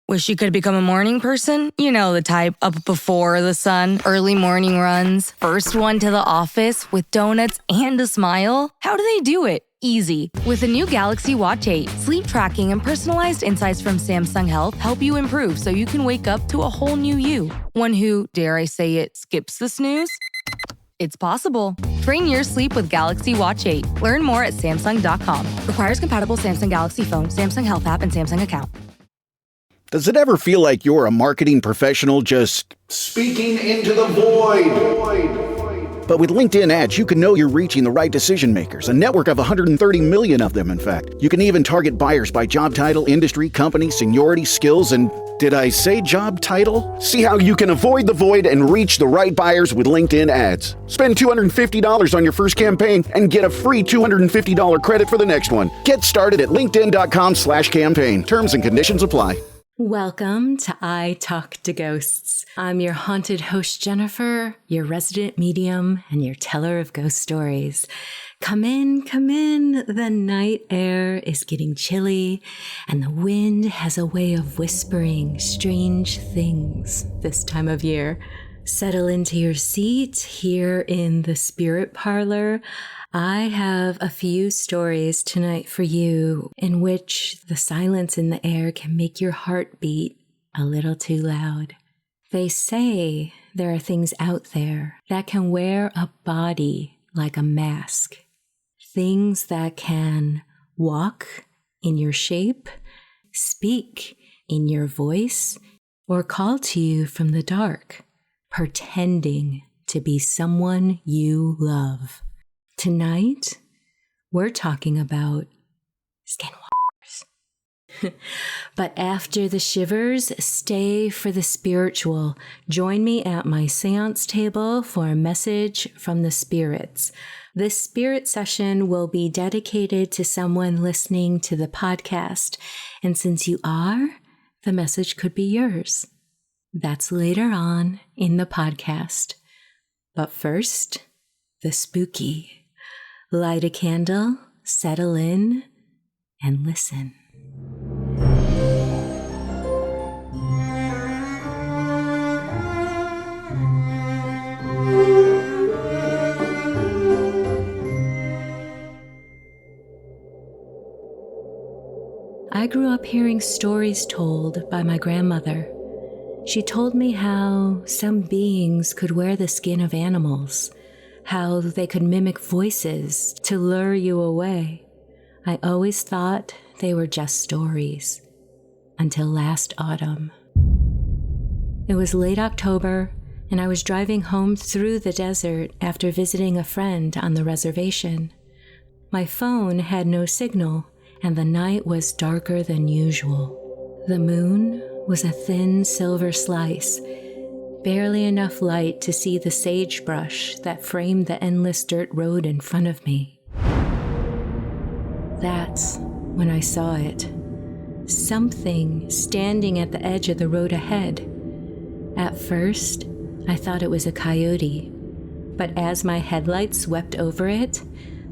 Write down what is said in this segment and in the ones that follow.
Wish you could become a morning person? You know the type, up before the sun, early morning runs, first one to the office with donuts and a smile. How do they do it? Easy. With the new Galaxy Watch 8, sleep tracking and personalized insights from Samsung Health help you improve so you can wake up to a whole new you. One who, dare I say it, skips the snooze? It's possible. Train your sleep with Galaxy Watch 8. Learn more at Samsung.com. Requires compatible Samsung Galaxy phone, Samsung Health app, and Samsung account. Does it ever feel like you're a marketing professional just speaking into the void? But with LinkedIn ads, you can know you're reaching the right decision makers, a network of 130 million of them, in fact. You can even target buyers by job title, industry, company, seniority, skills, and did I say job title? See how you can avoid the void and reach the right buyers with LinkedIn ads. Spend $250 on your first campaign and get a free $250 credit for the next one. Get started at linkedin.com/campaign. Terms and conditions apply. Welcome to I Talk to Ghosts. I'm your haunted host, Jennifer, your resident medium, and your teller of ghost stories. Come in. The night air is getting chilly, and the wind has a way of whispering strange things this time of year. Settle into your seat here in the spirit parlor. I have a few stories tonight for you in which the silence in the air can make your heart beat a little too loud. They say there are things out there that can wear a body like a mask. Things that can walk in your shape, speak in your voice, or call to you from the dark, pretending to be someone you love. Tonight, we're talking about skinwalkers. But after the shivers, stay for the spiritual. Join me at my séance table for a message from the spirits. This spirit session will be dedicated to someone listening to the podcast. And since you are, the message could be yours. That's later on in the podcast. But first, the spooky. Light a candle, settle in, and listen. I grew up hearing stories told by my grandmother. She told me how some beings could wear the skin of animals, how they could mimic voices to lure you away. I always thought they were just stories, until last autumn. It was late October, and I was driving home through the desert after visiting a friend on the reservation. My phone had no signal, and the night was darker than usual. The moon was a thin silver slice, barely enough light to see the sagebrush that framed the endless dirt road in front of me. That's when I saw it. Something standing at the edge of the road ahead. At first, I thought it was a coyote, but as my headlights swept over it,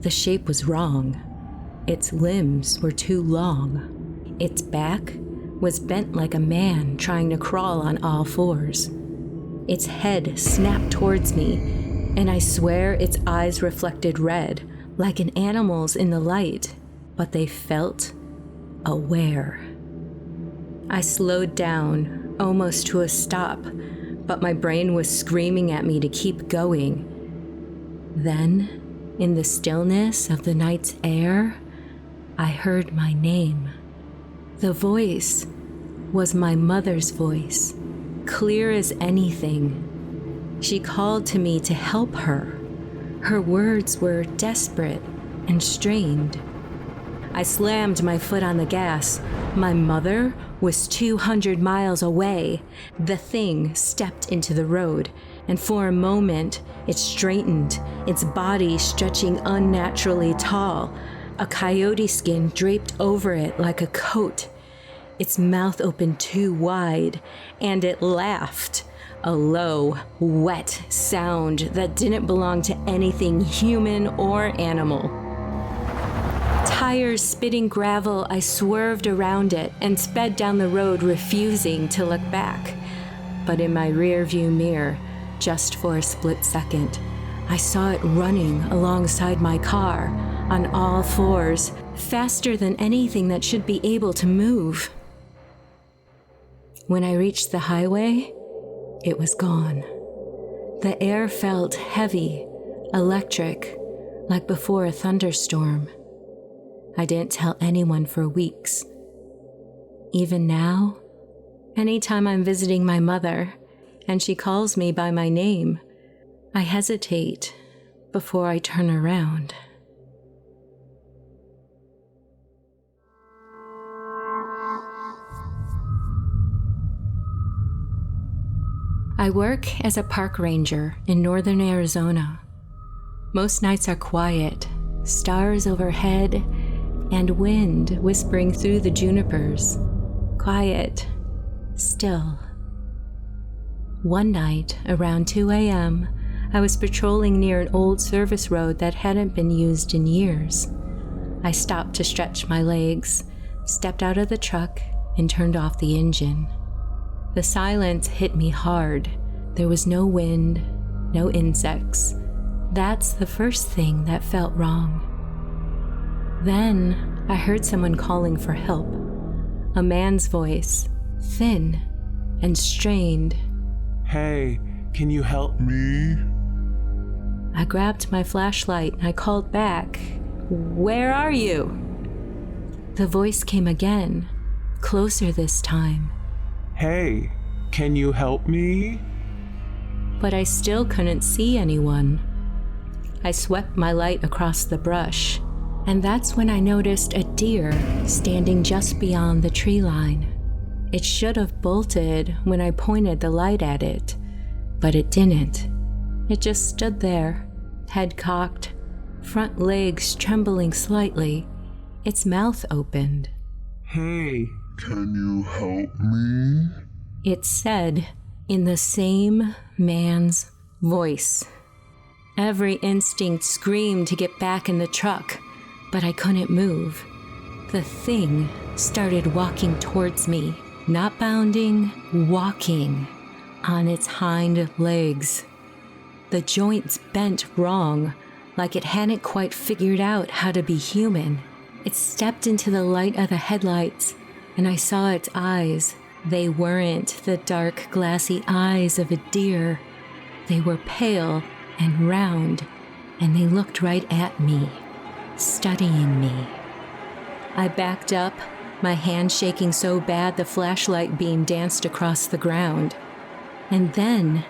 the shape was wrong. Its limbs were too long. Its back was bent like a man trying to crawl on all fours. Its head snapped towards me, and I swear its eyes reflected red, like an animal's in the light, but they felt aware. I slowed down, almost to a stop, but my brain was screaming at me to keep going. Then, in the stillness of the night's air, I heard my name. The voice was my mother's voice, clear as anything. She called to me to help her. Her words were desperate and strained. I slammed my foot on the gas. My mother was 200 miles away. The thing stepped into the road, and for a moment, it straightened, its body stretching unnaturally tall. A coyote skin draped over it like a coat. Its mouth opened too wide, and it laughed. A low, wet sound that didn't belong to anything human or animal. tires spitting gravel, I swerved around it and sped down the road, refusing to look back. But in my rearview mirror, just for a split second, I saw it running alongside my car on all fours, faster than anything that should be able to move. When I reached the highway, it was gone. The air felt heavy, electric, like before a thunderstorm. I didn't tell anyone for weeks. Even now, anytime I'm visiting my mother and she calls me by my name, I hesitate before I turn around. I work as a park ranger in northern Arizona. Most nights are quiet, stars overhead, and wind whispering through the junipers. Quiet, still. One night, around 2 a.m., I was patrolling near an old service road that hadn't been used in years. I stopped to stretch my legs, stepped out of the truck, and turned off the engine. The silence hit me hard. There was no wind, no insects. That's the first thing that felt wrong. Then I heard someone calling for help. A man's voice, thin and strained. Hey, can you help me? I grabbed my flashlight and I called back. Where are you? The voice came again, closer this time. Hey, can you help me? But I still couldn't see anyone. I swept my light across the brush, and that's when I noticed a deer standing just beyond the tree line. It should have bolted when I pointed the light at it, but it didn't. It just stood there, head cocked, front legs trembling slightly, its mouth opened. Hey, can you help me? It said in the same man's voice. Every instinct screamed to get back in the truck, but I couldn't move. The thing started walking towards me, not bounding, walking on its hind legs. The joints bent wrong, like it hadn't quite figured out how to be human. It stepped into the light of the headlights, and I saw its eyes. They weren't the dark, glassy eyes of a deer. They were pale and round, and they looked right at me, studying me. I backed up, my hand shaking so bad the flashlight beam danced across the ground. And then,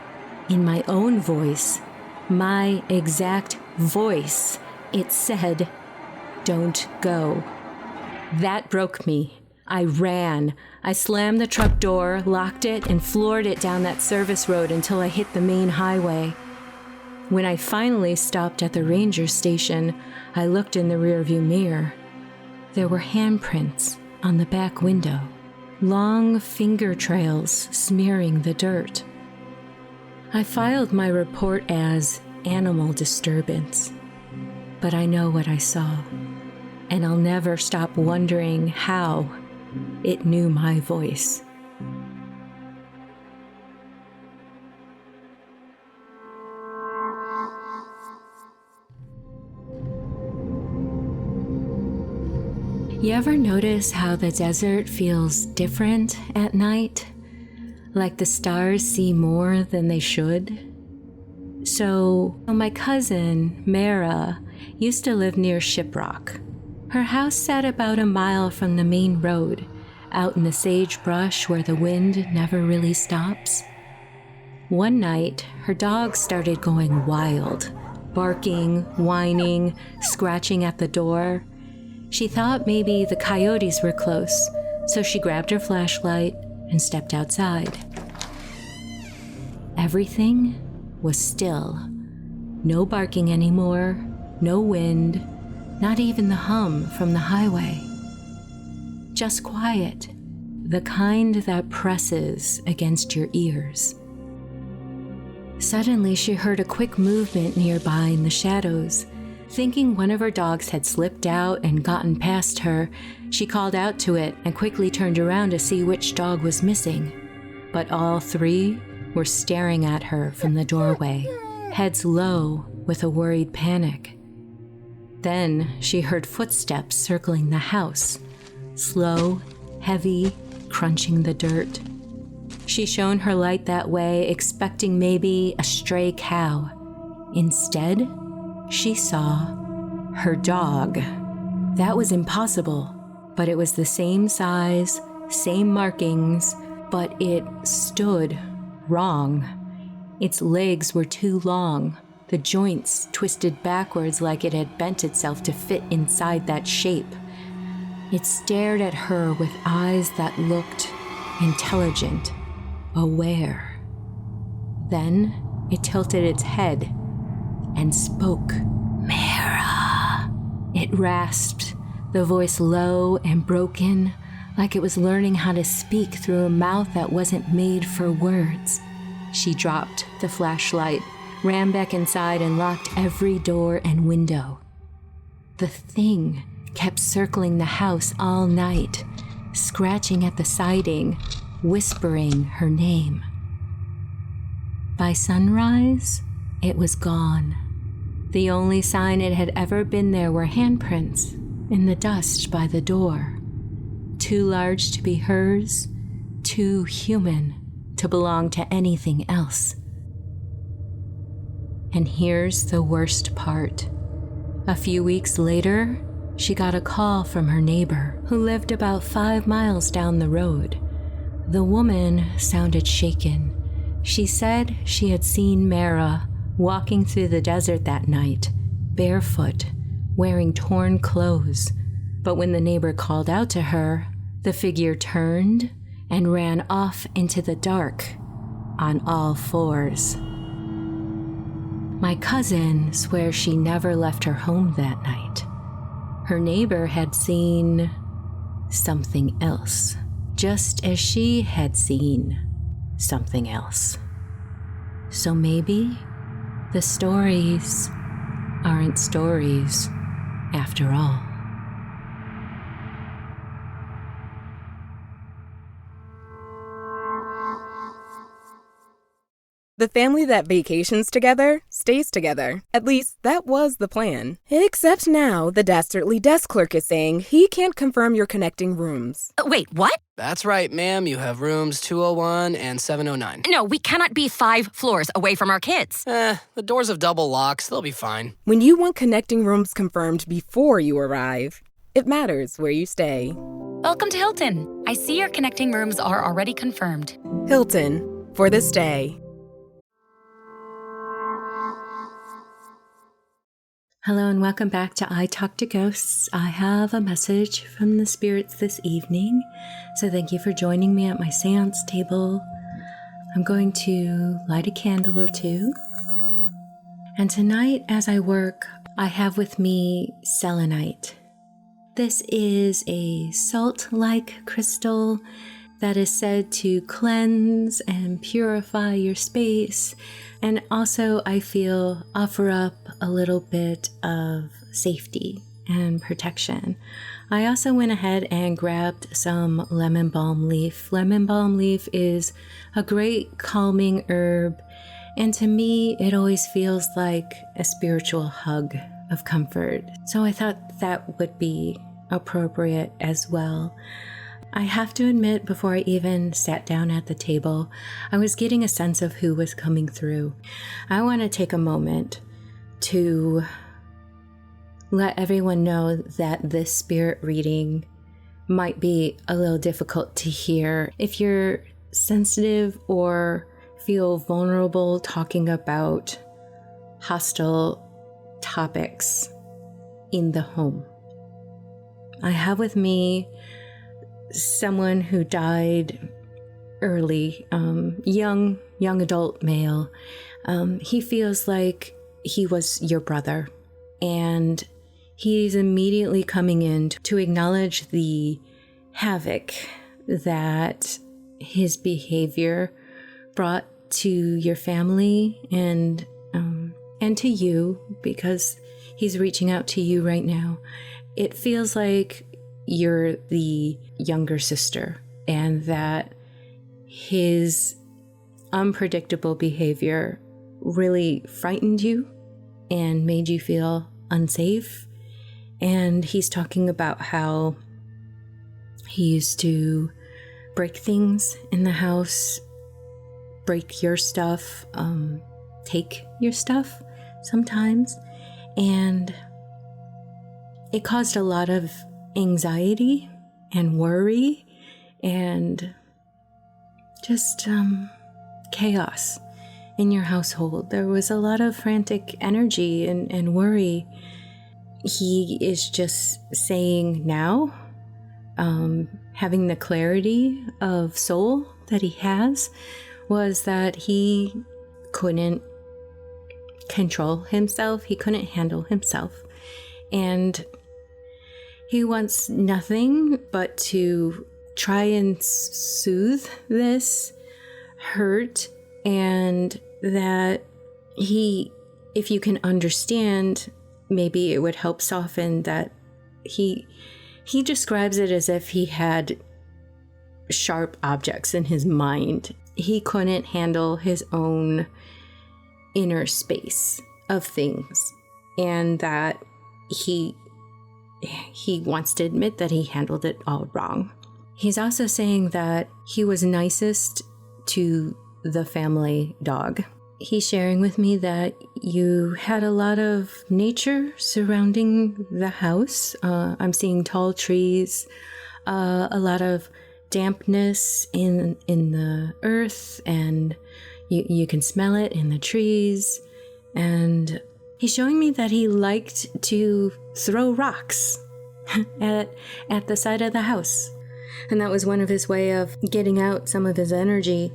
in my own voice, my exact voice, it said, "Don't go." That broke me. I ran. I slammed the truck door, locked it, and floored it down that service road until I hit the main highway. When I finally stopped at the ranger station, I looked in the rearview mirror. There were handprints on the back window, long finger trails smearing the dirt. I filed my report as animal disturbance, but I know what I saw, and I'll never stop wondering how it knew my voice. You ever notice how the desert feels different at night? Like the stars see more than they should? So, my cousin, Mara, used to live near Shiprock. Her house sat about a mile from the main road, out in the sagebrush where the wind never really stops. One night, her dog started going wild, barking, whining, scratching at the door. She thought maybe the coyotes were close, so she grabbed her flashlight and stepped outside. Everything was still. No barking anymore, no wind, not even the hum from the highway. Just quiet, the kind that presses against your ears. Suddenly, she heard a quick movement nearby in the shadows. Thinking one of her dogs had slipped out and gotten past her, she called out to it and quickly turned around to see which dog was missing. But all three were staring at her from the doorway, heads low with a worried panic. Then she heard footsteps circling the house, slow, heavy, crunching the dirt. She shone her light that way, expecting maybe a stray cow. Instead, she saw her dog. That was impossible, but it was the same size, same markings, but it stood wrong. Its legs were too long, the joints twisted backwards like it had bent itself to fit inside that shape. It stared at her with eyes that looked intelligent, aware. Then it tilted its head and spoke. Mara. It rasped, the voice low and broken, like it was learning how to speak through a mouth that wasn't made for words. She dropped the flashlight, ran back inside, and locked every door and window. The thing kept circling the house all night, scratching at the siding, whispering her name. By sunrise, it was gone. The only sign it had ever been there were handprints in the dust by the door. Too large to be hers, too human to belong to anything else. And here's the worst part. A few weeks later, she got a call from her neighbor, who lived about 5 miles down the road. The woman sounded shaken. She said she had seen Mara walking through the desert that night, barefoot, wearing torn clothes. But when the neighbor called out to her, the figure turned and ran off into the dark on all fours. My cousin swears she never left her home that night. Her neighbor had seen something else, just as she had seen something else. So maybe the stories aren't stories after all. The family that vacations together stays together. At least that was the plan. Except now the dastardly desk clerk is saying he can't confirm your connecting rooms. Wait, what? That's right, ma'am. You have rooms 201 and 709. No, we cannot be 5 floors away from our kids. The doors have double locks. They'll be fine. When you want connecting rooms confirmed before you arrive, it matters where you stay. Welcome to Hilton. I see your connecting rooms are already confirmed. Hilton, for this day. Hello and welcome back to I Talk to Ghosts. I have a message from the spirits this evening, so thank you for joining me at my séance table. I'm going to light a candle or two. And tonight as I work, I have with me selenite. This is a salt-like crystal that is said to cleanse and purify your space, and also I feel offer up a little bit of safety and protection. I also went ahead and grabbed some lemon balm leaf. Lemon balm leaf is a great calming herb, and to me it always feels like a spiritual hug of comfort. So I thought that would be appropriate as well. I have to admit, before I even sat down at the table, I was getting a sense of who was coming through. I want to take a moment to let everyone know that this spirit reading might be a little difficult to hear. If you're sensitive or feel vulnerable talking about hostile topics in the home. I have with me someone who died early, young adult male. He feels like he was your brother, and he's immediately coming in to acknowledge the havoc that his behavior brought to your family and to you, because He's reaching out to you right now. It feels like you're the younger sister and that his unpredictable behavior really frightened you and made you feel unsafe. And he's talking about how he used to break things in the house, break your stuff, take your stuff sometimes. And it caused a lot of anxiety and worry and just chaos in your household. There was a lot of frantic energy and worry. He is just saying now, having the clarity of soul that he has, was that he couldn't control himself. He couldn't handle himself. And he wants nothing but to try and soothe this hurt, and that he, if you can understand, maybe it would help soften that he describes it as if he had sharp objects in his mind. He couldn't handle his own inner space of things, and that he wants to admit that he handled it all wrong. He's also saying that he was nicest to the family dog. He's sharing with me that you had a lot of nature surrounding the house. I'm seeing tall trees, a lot of dampness in the earth, and you can smell it in the trees. And he's showing me that he liked to throw rocks at the side of the house. And that was one of his way of getting out some of his energy.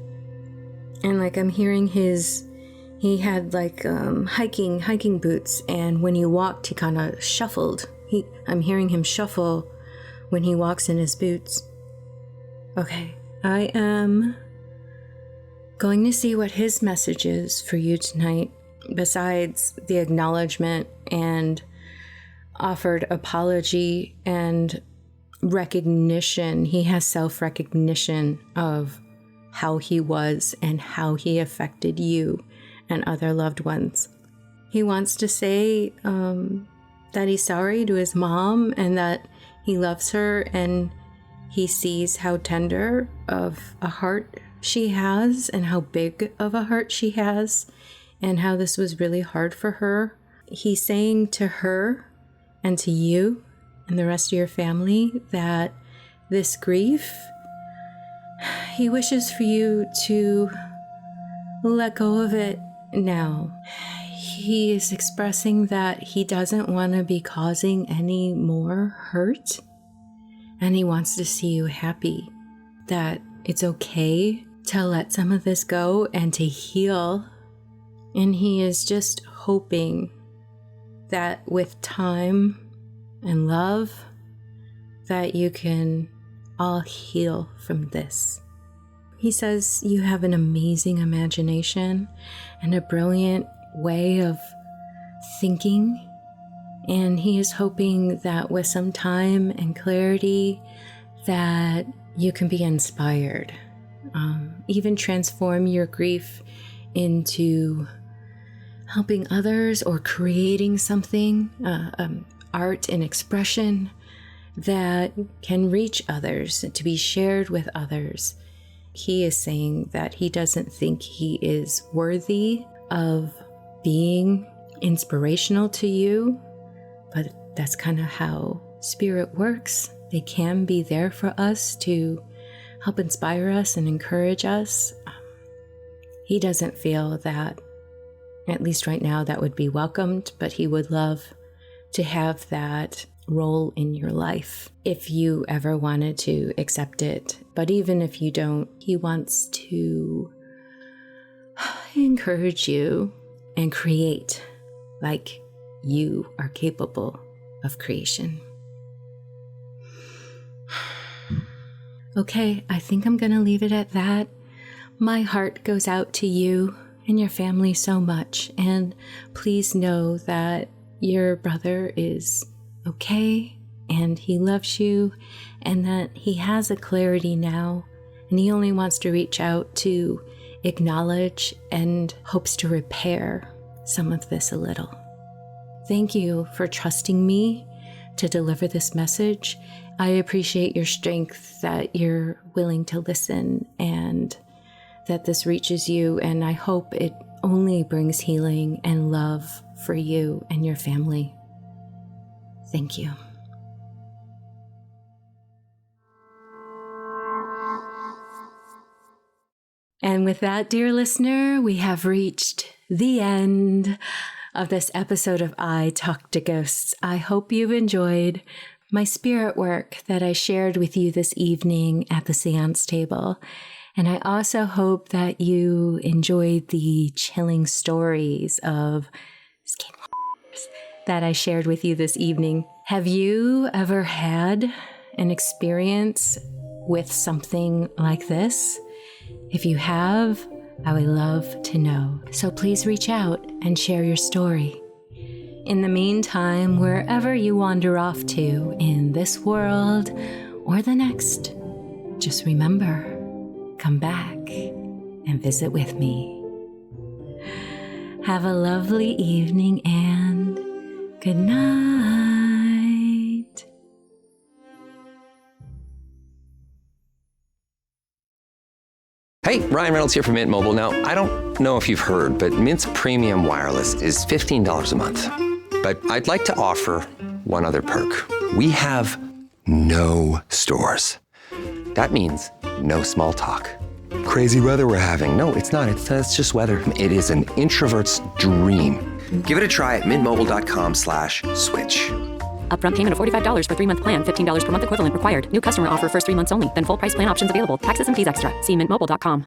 And like I'm hearing he had like hiking boots, and when he walked, he kind of shuffled. I'm hearing him shuffle when he walks in his boots. Okay, I am going to see what his message is for you tonight, besides the acknowledgement and offered apology and recognition. He has self-recognition of how he was and how he affected you and other loved ones. He wants to say that he's sorry to his mom and that he loves her, and he sees how tender of a heart she has and how big of a heart she has and how this was really hard for her. He's saying to her and to you and the rest of your family that this grief, he wishes for you to let go of it now. He is expressing that he doesn't want to be causing any more hurt, and he wants to see you happy, that it's okay to let some of this go and to heal. And he is just hoping that with time and love, that you can all heal from this. He says you have an amazing imagination and a brilliant way of thinking, and he is hoping that with some time and clarity that you can be inspired, even transform your grief into helping others or creating something, art and expression that can reach others, to be shared with others. He is saying that he doesn't think he is worthy of being inspirational to you, but that's kind of how spirit works. They can be there for us to help inspire us and encourage us. He doesn't feel that, at least right now, that would be welcomed, but he would love to have that role in your life if you ever wanted to accept it. But even if you don't, he wants to encourage you and create like you are capable of creation. Okay, I think I'm gonna leave it at that. My heart goes out to you and your family so much, and please know that your brother is okay and he loves you and that he has a clarity now and he only wants to reach out to acknowledge and hopes to repair some of this a little. Thank you for trusting me to deliver this message. I appreciate your strength that you're willing to listen and that this reaches you, and I hope it only brings healing and love for you and your family. Thank you. And with that, dear listener, we have reached the end of this episode of I Talk to Ghosts. I hope you've enjoyed my spirit work that I shared with you this evening at the séance table. And I also hope that you enjoyed the chilling stories of skinwalkers that I shared with you this evening. Have you ever had an experience with something like this? If you have, I would love to know. So please reach out and share your story. In the meantime, wherever you wander off to in this world or the next, just remember, come back and visit with me. Have a lovely evening and good night. Hey, Ryan Reynolds here from Mint Mobile. Now, I don't know if you've heard, but Mint's premium wireless is $15 a month. But I'd like to offer one other perk. We have no stores. That means no small talk. Crazy weather we're having. No, it's not. It's just weather. It is an introvert's dream. Give it a try at mintmobile.com/switch. Upfront payment of $45 for 3-month plan, $15 per month equivalent required. New customer offer first 3 months only. Then full price plan options available. Taxes and fees extra. See mintmobile.com.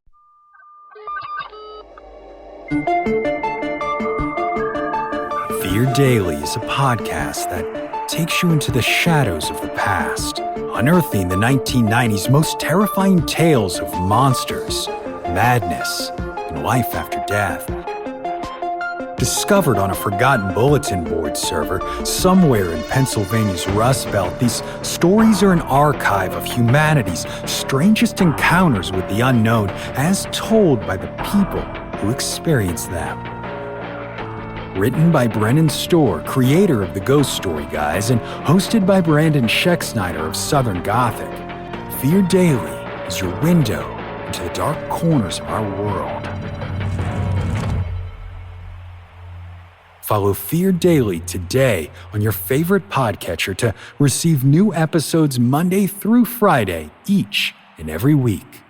Fear Daily is a podcast that takes you into the shadows of the past, unearthing the 1990s most terrifying tales of monsters, madness, and life after death. Discovered on a forgotten bulletin board server somewhere in Pennsylvania's Rust Belt, these stories are an archive of humanity's strangest encounters with the unknown as told by the people who experienced them. Written by Brennan Storr, creator of the Ghost Story Guys, and hosted by Brandon Scheck-Snyder of Southern Gothic, Fear Daily is your window into the dark corners of our world. Follow Fear Daily today on your favorite podcatcher to receive new episodes Monday through Friday each and every week.